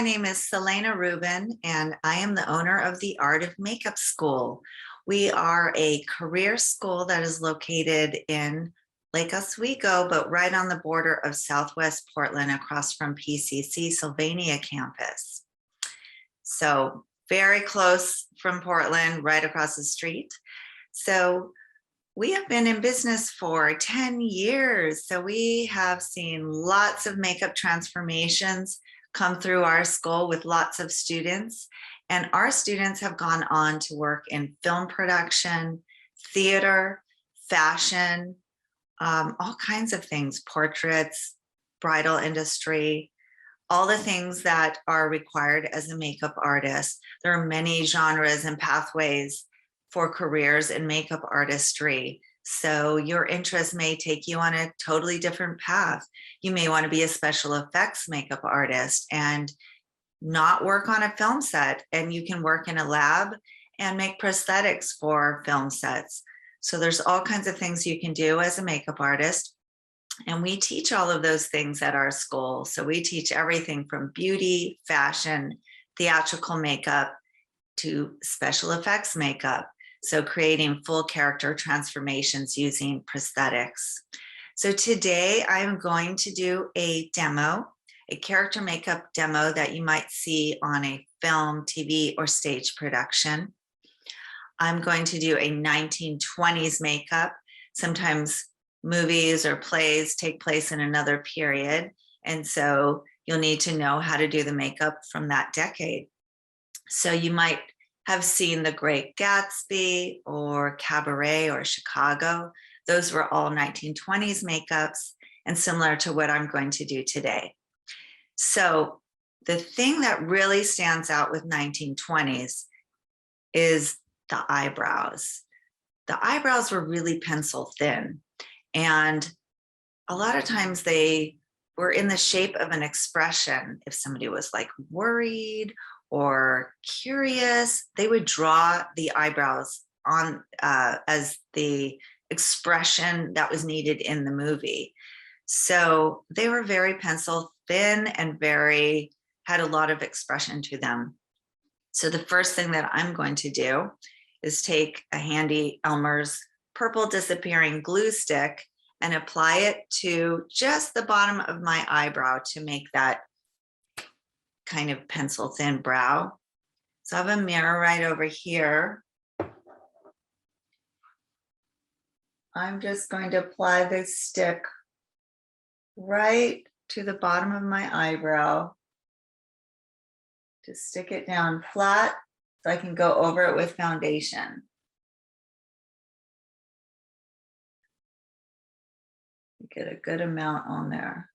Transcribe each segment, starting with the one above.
name is Celena Rubin, and I am the owner of the Art of Makeup School. We are a career school that is located in Lake Oswego, but right on the border of Southwest Portland across from PCC Sylvania campus. So very close from Portland, right across the street. So we have been in business for 10 years. So we have seen lots of makeup transformations come through our school with lots of students. And our students have gone on to work in film production, theater, fashion, all kinds of things, portraits, bridal industry, all the things that are required as a makeup artist. There are many genres and pathways for careers in makeup artistry. So your interest may take you on a totally different path. You may want to be a special effects makeup artist and not work on a film set, and you can work in a lab and make prosthetics for film sets. So there's all kinds of things you can do as a makeup artist. And we teach all of those things at our school. So we teach everything from beauty, fashion, theatrical makeup to special effects makeup. So creating full character transformations using prosthetics. So today I'm going to do a demo, a character makeup demo that you might see on a film, TV, or stage production. I'm going to do a 1920s makeup. Sometimes movies or plays take place in another period. And so you'll need to know how to do the makeup from that decade. So you might have seen The Great Gatsby or Cabaret or Chicago. Those were all 1920s makeups and similar to what I'm going to do today. So the thing that really stands out with 1920s is the eyebrows. The eyebrows were really pencil thin, and a lot of times they were in the shape of an expression. If somebody was like worried or curious, they would draw the eyebrows on as the expression that was needed in the movie. So they were very pencil thin and had a lot of expression to them. So the first thing that I'm going to do is take a handy Elmer's purple disappearing glue stick and apply it to just the bottom of my eyebrow to make that kind of pencil thin brow. So I have a mirror right over here. I'm just going to apply this stick right to the bottom of my eyebrow. Just stick it down flat so I can go over it with foundation. Get a good amount on there.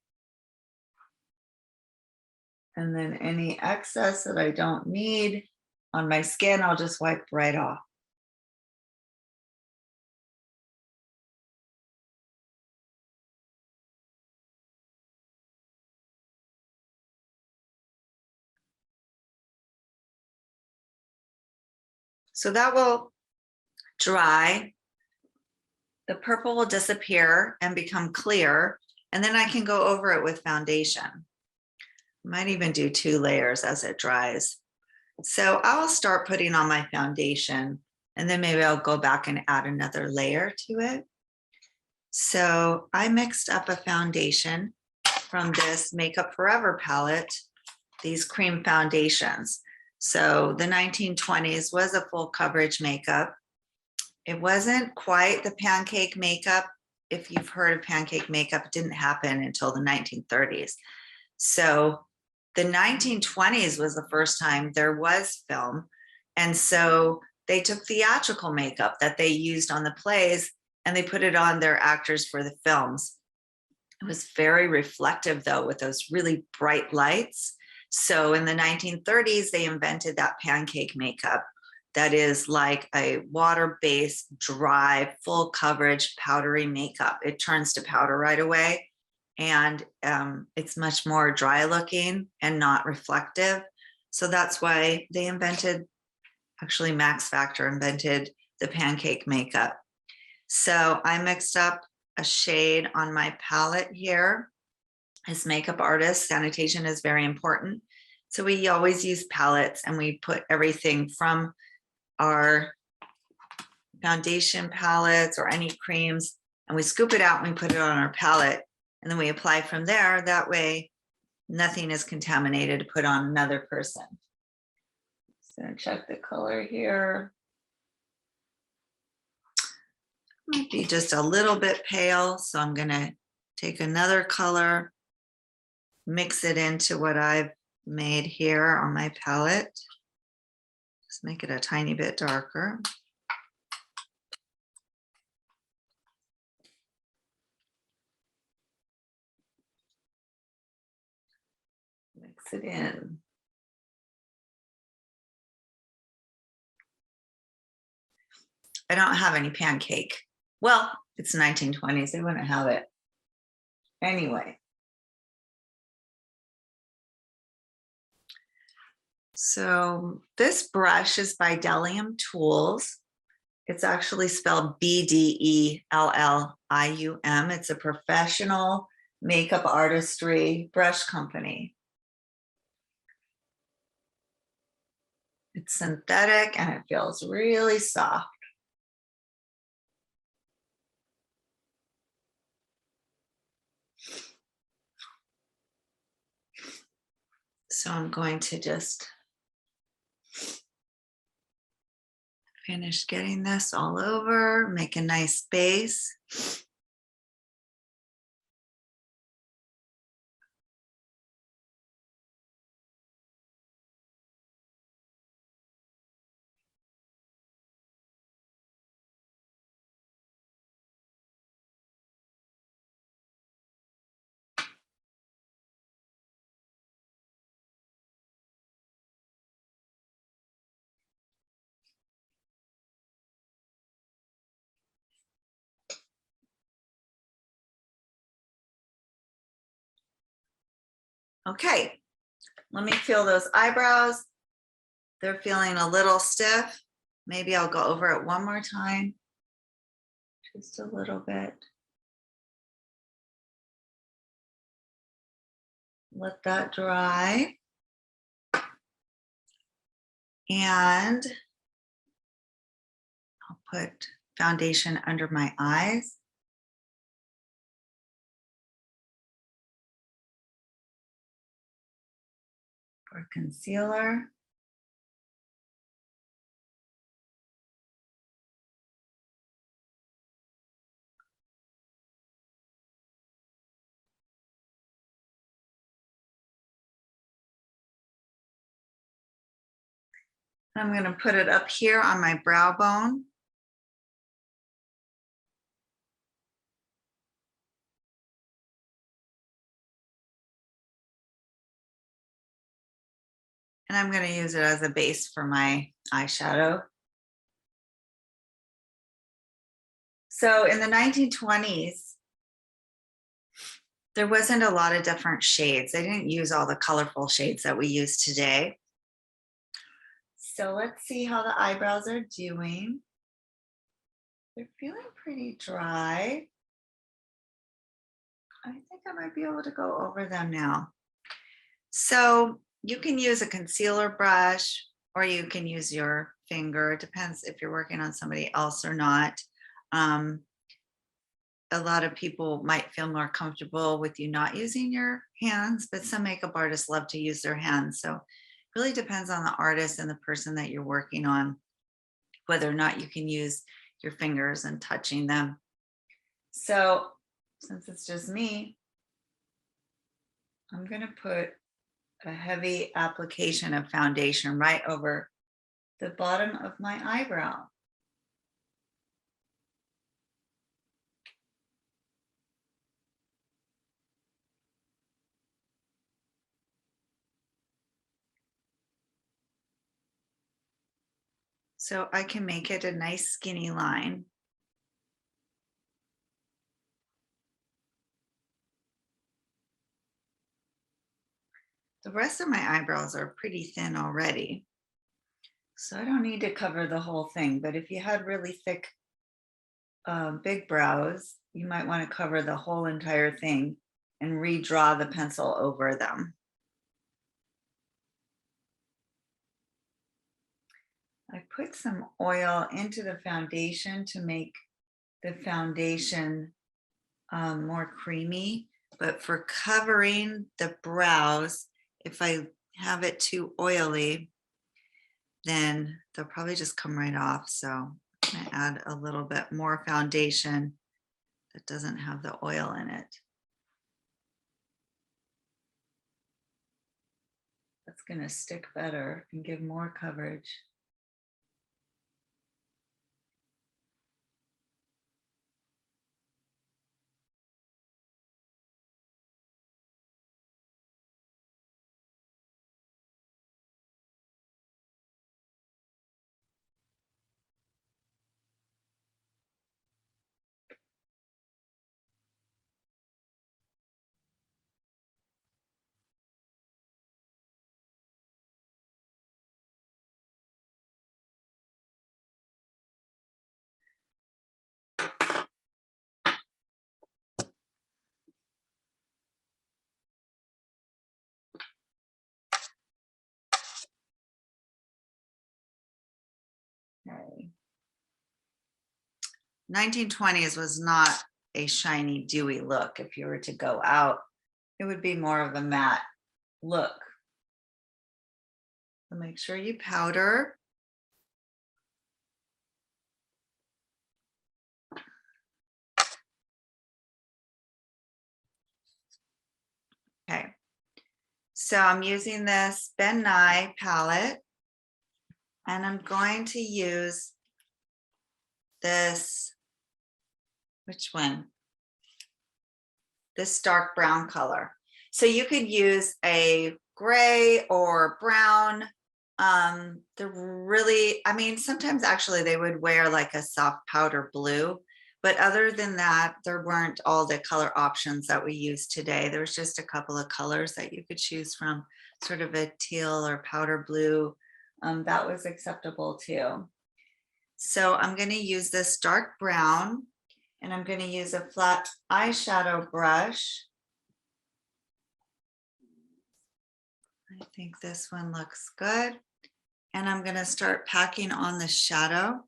And then any excess that I don't need on my skin, I'll just wipe right off. So that will dry. The purple will disappear and become clear, and then I can go over it with foundation. Might even do 2 layers as it dries. So I'll start putting on my foundation, and then maybe I'll go back and add another layer to it. So I mixed up a foundation from this Makeup Forever palette, these cream foundations. So the 1920s was a full coverage makeup. It wasn't quite the Pancake Makeup. If you've heard of Pancake Makeup, it didn't happen until the 1930s. So the 1920s was the first time there was film. And so they took theatrical makeup that they used on the plays and they put it on their actors for the films. It was very reflective though, with those really bright lights. So in the 1930s, they invented that pancake makeup that is like a water-based, dry, full coverage, powdery makeup. It turns to powder right away. And it's much more dry looking and not reflective. So that's why they invented, actually Max Factor invented the pancake makeup. So I mixed up a shade on my palette here. As makeup artists, sanitation is very important. So we always use palettes, and we put everything from our foundation palettes or any creams, and we scoop it out and we put it on our palette, and then we apply from there. That way nothing is contaminated to put on another person. So check the color here. Might be just a little bit pale, so I'm going to take another color, mix it into what I've made here on my palette. Just make it a tiny bit darker. Mix it in. I don't have any pancake. Well, it's 1920s. They wouldn't have it. Anyway. So this brush is by Dellium Tools. It's actually spelled Bdellium. It's a professional makeup artistry brush company. It's synthetic and it feels really soft. So I'm going to just finish getting this all over, make a nice base. Okay, let me feel those eyebrows. They're feeling a little stiff. Maybe I'll go over it one more time. Just a little bit. Let that dry. And I'll put foundation under my eyes. For concealer. I'm going to put it up here on my brow bone. And I'm going to use it as a base for my eyeshadow. So in the 1920s, there wasn't a lot of different shades. They didn't use all the colorful shades that we use today. So let's see how the eyebrows are doing. They're feeling pretty dry. I think I might be able to go over them now. So you can use a concealer brush or you can use your finger. It depends if you're working on somebody else or not. A lot of people might feel more comfortable with you not using your hands, but some makeup artists love to use their hands. So it really depends on the artist and the person that you're working on, whether or not you can use your fingers and touching them. So since it's just me, I'm going to put a heavy application of foundation right over the bottom of my eyebrow. So I can make it a nice skinny line. The rest of my eyebrows are pretty thin already, so I don't need to cover the whole thing. But if you had really thick, big brows, you might want to cover the whole entire thing and redraw the pencil over them. I put some oil into the foundation to make the foundation more creamy, but for covering the brows, if I have it too oily, then they'll probably just come right off. So I'm gonna add a little bit more foundation that doesn't have the oil in it. That's gonna stick better and give more coverage. Okay. 1920s was not a shiny, dewy look. If you were to go out, it would be more of a matte look. So make sure you powder. Okay, so I'm using this Ben Nye palette, and I'm going to use this, which one? This dark brown color. So you could use a gray or brown. They're really, I mean, sometimes actually they would wear like a soft powder blue, but other than that, there weren't all the color options that we use today. There was just a couple of colors that you could choose from, sort of a teal or powder blue. That was acceptable too. So I'm going to use this dark brown, and I'm going to use a flat eyeshadow brush. I think this one looks good. And I'm going to start packing on the shadow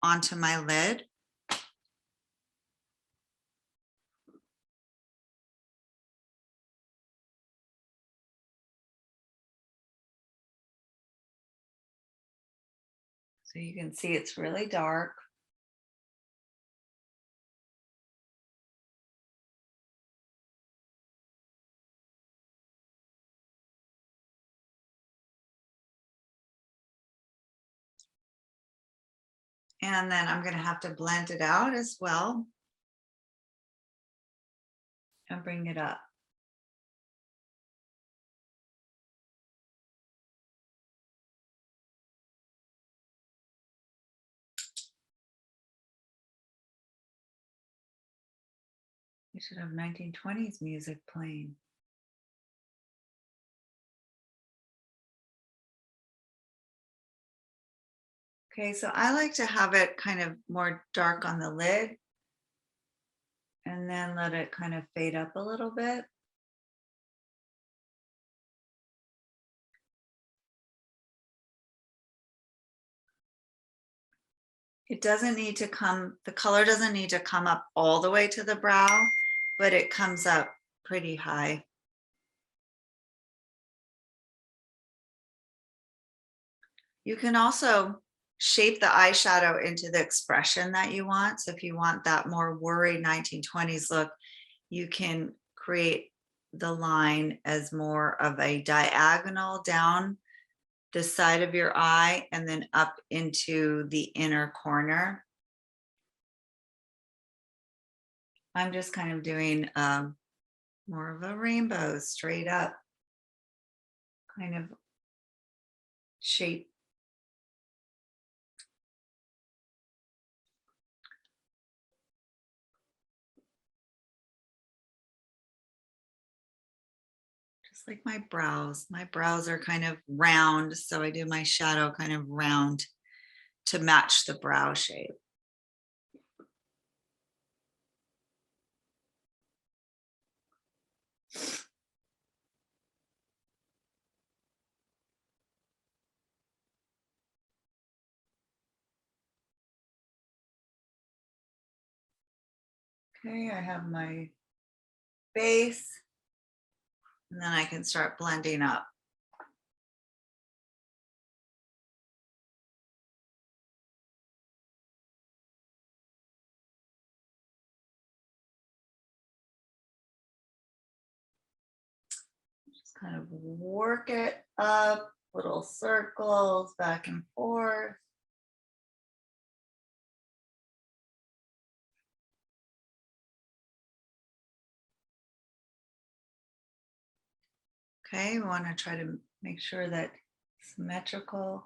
onto my lid. So you can see it's really dark. And then I'm going to have to blend it out as well and bring it up. We should have 1920s music playing. Okay, so I like to have it kind of more dark on the lid and then let it kind of fade up a little bit. It doesn't need to come, the color doesn't need to come up all the way to the brow, but it comes up pretty high. You can also shape the eyeshadow into the expression that you want. So if you want that more worried 1920s look, you can create the line as more of a diagonal down the side of your eye and then up into the inner corner. I'm just kind of doing more of a rainbow straight up kind of shape. Just like my brows. My brows are kind of round, so I do my shadow kind of round to match the brow shape. Okay, I have my base, and then I can start blending up. Just kind of work it up, little circles back and forth. Okay, we want to try to make sure that it's symmetrical.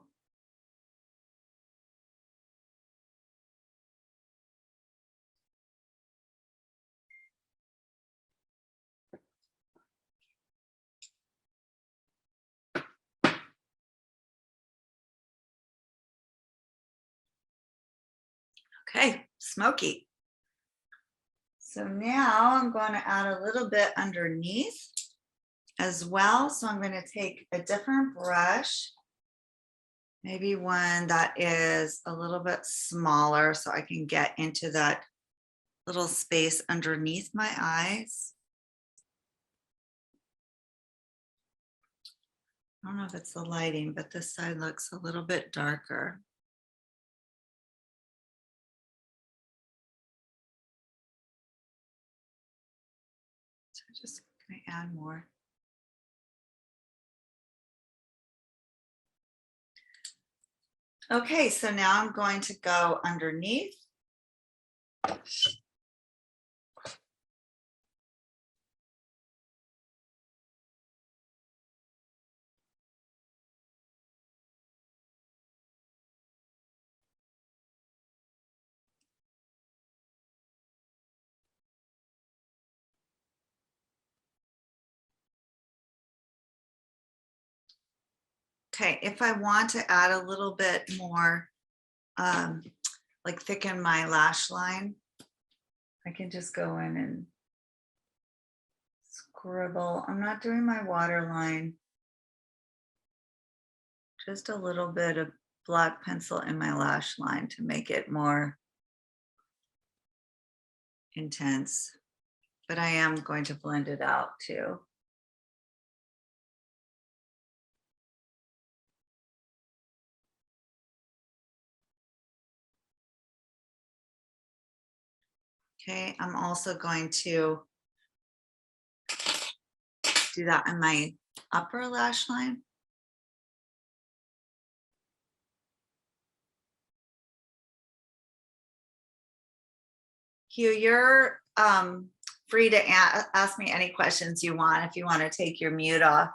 Okay, smoky. So now I'm going to add a little bit underneath as well. So I'm going to take a different brush, maybe one that is a little bit smaller so I can get into that little space underneath my eyes. I don't know if it's the lighting, but this side looks a little bit darker. So I'm just going to add more. Okay, so now I'm going to go underneath. Okay, if I want to add a little bit more, like thicken my lash line, I can just go in and scribble. I'm not doing my waterline. Just a little bit of black pencil in my lash line to make it more intense. But I am going to blend it out too. Okay, I'm also going to do that on my upper lash line. Hugh, you're free to ask me any questions you want if you want to take your mute off.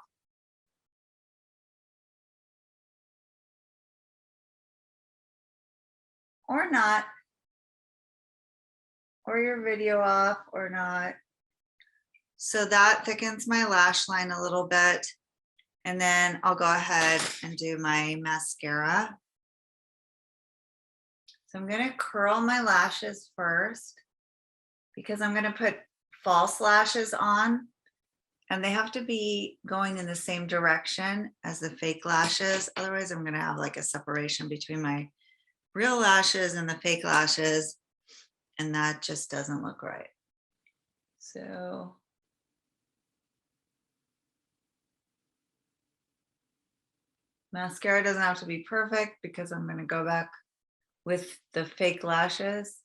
Or not. Or your video off or not. So that thickens my lash line a little bit. And then I'll go ahead and do my mascara. So I'm going to curl my lashes first because I'm going to put false lashes on, and they have to be going in the same direction as the fake lashes. Otherwise, I'm going to have like a separation between my real lashes and the fake lashes, and that just doesn't look right. So mascara doesn't have to be perfect because I'm going to go back with the fake lashes.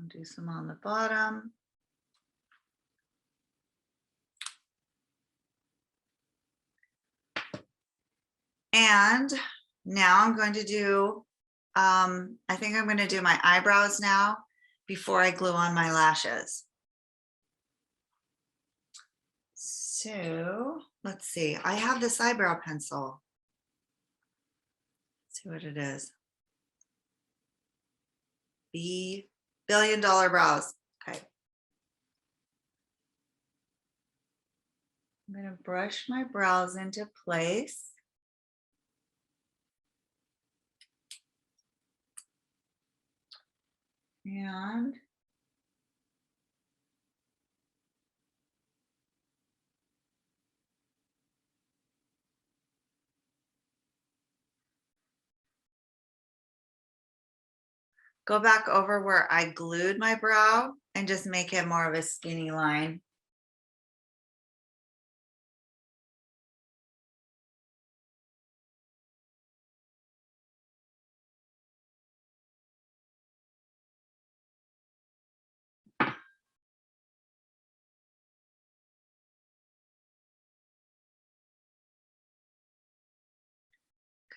I'll do some on the bottom. And now I'm going to do, I think I'm going to do my eyebrows now before I glue on my lashes. So let's see, I have this eyebrow pencil. Let's see what it is. Billion Dollar Brows. Okay. I'm going to brush my brows into place. And go back over where I glued my brow and just make it more of a skinny line.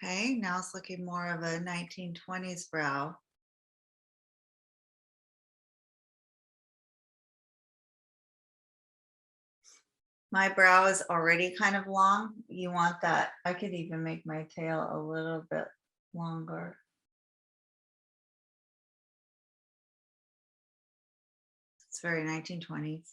Okay, now it's looking more of a 1920s brow. My brow is already kind of long. You want that. I could even make my tail a little bit longer. It's very 1920s.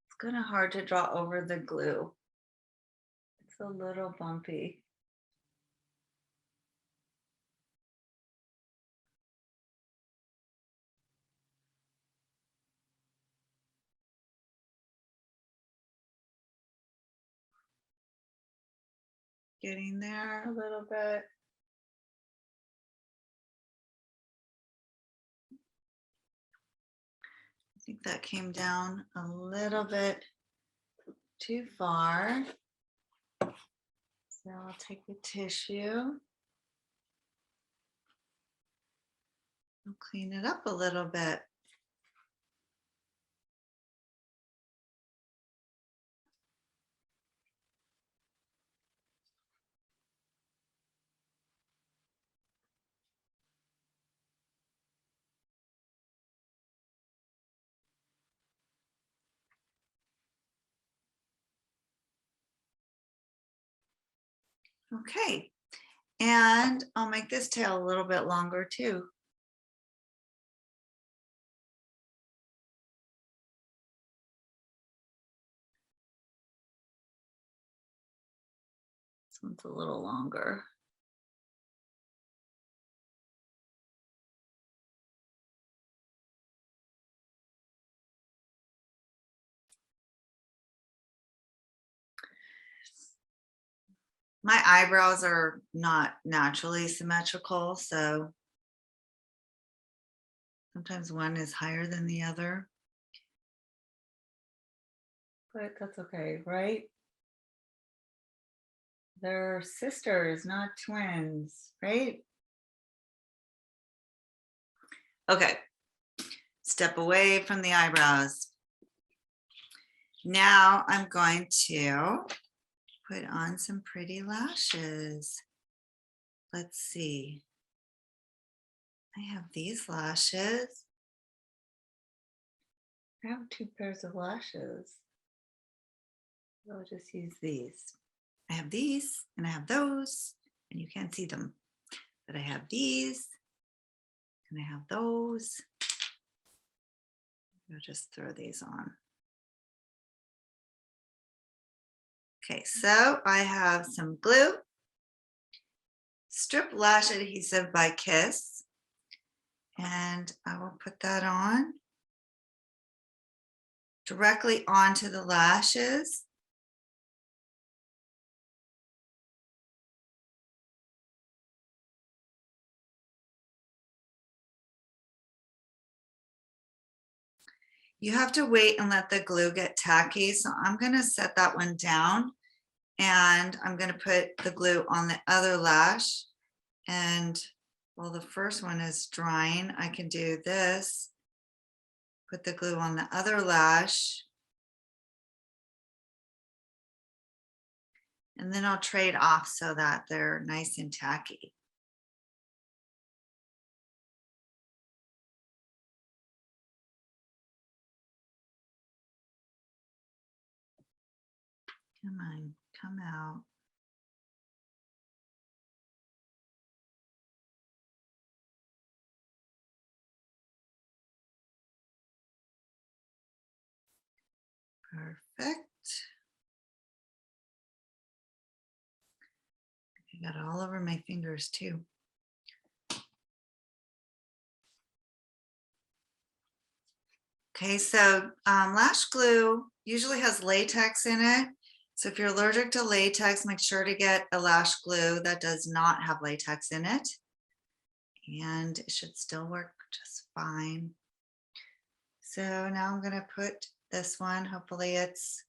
It's kind of hard to draw over the glue. It's a little bumpy. Getting there a little bit. I think that came down a little bit too far. So I'll take the tissue. I'll clean it up a little bit. Okay, and I'll make this tail a little bit longer too. This one's a little longer. My eyebrows are not naturally symmetrical, so sometimes one is higher than the other. But that's okay, right? They're sisters, not twins, right? Okay, step away from the eyebrows. Now I'm going to put on some pretty lashes. Let's see. I have these lashes. I have two pairs of lashes. I'll just use these. I have these and I have those, and you can't see them, but I have these and I have those. I'll just throw these on. Okay, so I have some glue, strip lash adhesive by Kiss, and I will put that on directly onto the lashes. You have to wait and let the glue get tacky. So I'm going to set that one down, and I'm going to put the glue on the other lash. And while the first one is drying, I can do this, put the glue on the other lash. And then I'll trade off so that they're nice and tacky. Come on, come out. Perfect. I got it all over my fingers too. Okay, so lash glue usually has latex in it. So if you're allergic to latex, make sure to get a lash glue that does not have latex in it. And it should still work just fine. So now I'm gonna put this one, hopefully it's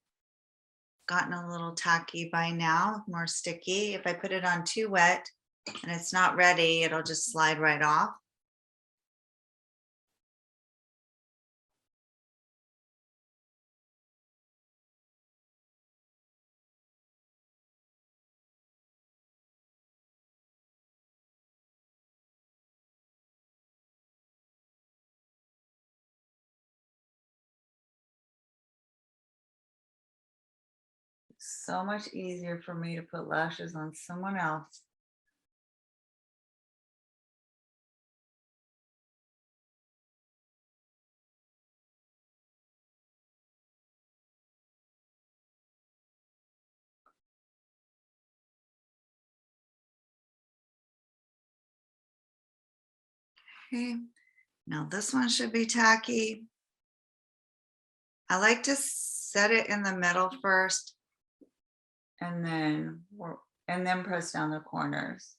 gotten a little tacky by now, more sticky. If I put it on too wet and it's not ready, it'll just slide right off. So much easier for me to put lashes on someone else. Okay, now this one should be tacky. I like to set it in the middle first and then press down the corners.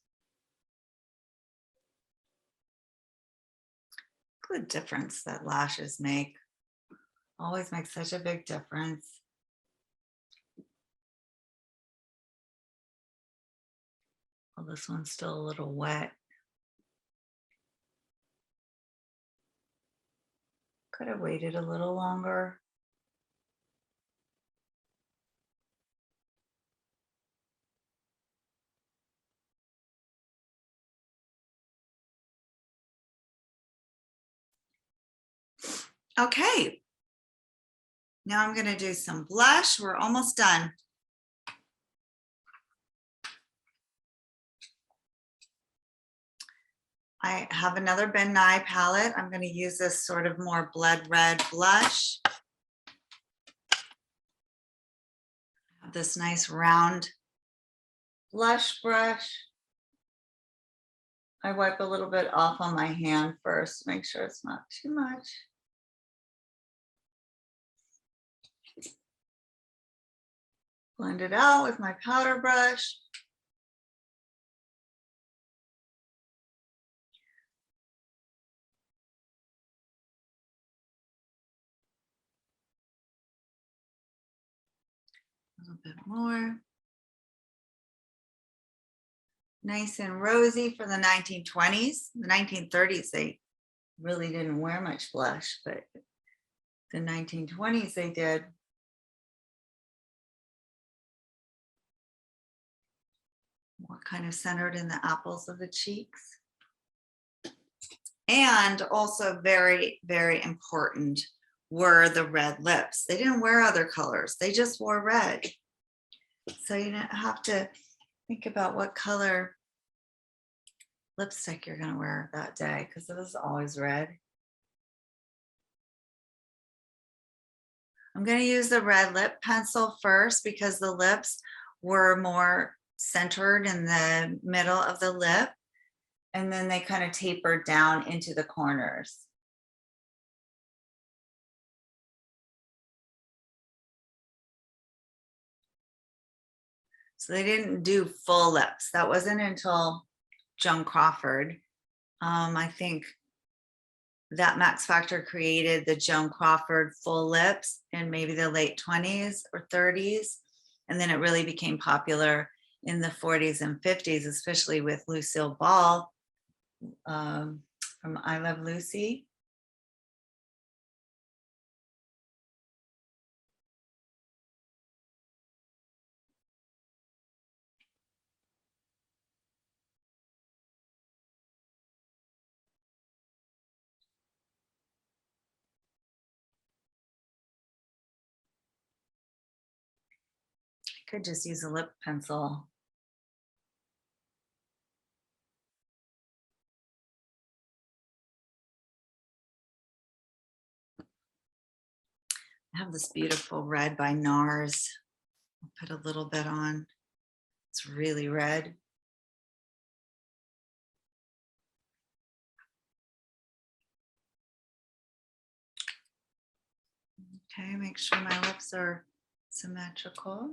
Good difference that lashes make. Always makes such a big difference. Well, this one's still a little wet. Could have waited a little longer. Okay. Now I'm going to do some blush. We're almost done. I have another Ben Nye palette. I'm going to use this sort of more blood red blush. This nice round blush brush. I wipe a little bit off on my hand first, make sure it's not too much. Blend it out with my powder brush. A little bit more. Nice and rosy for the 1920s. The 1930s, they really didn't wear much blush, but the 1920s they did. More kind of centered in the apples of the cheeks. And also very, very important were the red lips. They didn't wear other colors. They just wore red. So you don't have to think about what color lipstick you're going to wear that day because it was always red. I'm going to use the red lip pencil first because the lips were more centered in the middle of the lip, and then they kind of tapered down into the corners. So they didn't do full lips. That wasn't until Joan Crawford. I think that Max Factor created the Joan Crawford full lips in maybe the late 20s or 30s. And then it really became popular in the 40s and 50s, especially with Lucille Ball from I Love Lucy. Could just use a lip pencil. I have this beautiful red by NARS. I'll put a little bit on. It's really red. Okay, make sure my lips are symmetrical.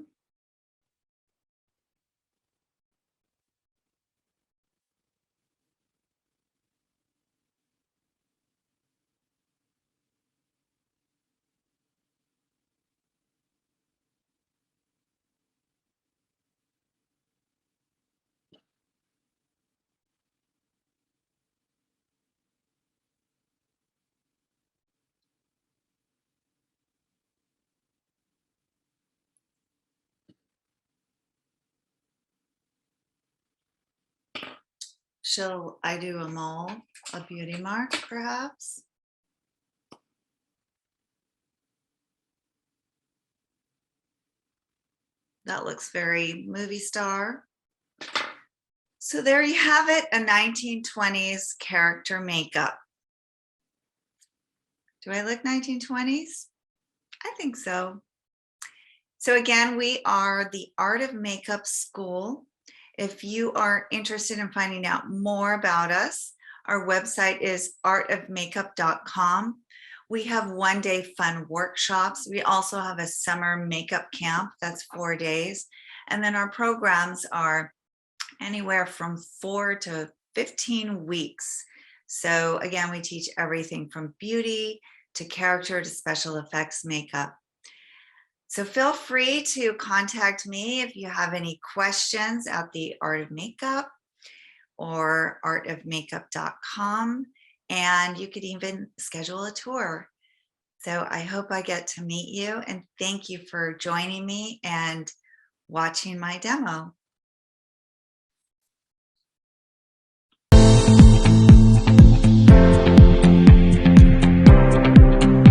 Shall I do a mole, a beauty mark perhaps? That looks very movie star. So there you have it, a 1920s character makeup. Do I look 1920s? I think so. So again, we are the Art of Makeup School. If you are interested in finding out more about us, our website is artofmakeup.com. We have one-day fun workshops. We also have a summer makeup camp that's 4 days. And then our programs are anywhere from 4 to 15 weeks. So again, we teach everything from beauty to character to special effects makeup. So feel free to contact me if you have any questions at the Art of Makeup or artofmakeup.com, and you could even schedule a tour. So I hope I get to meet you, and thank you for joining me and watching my demo.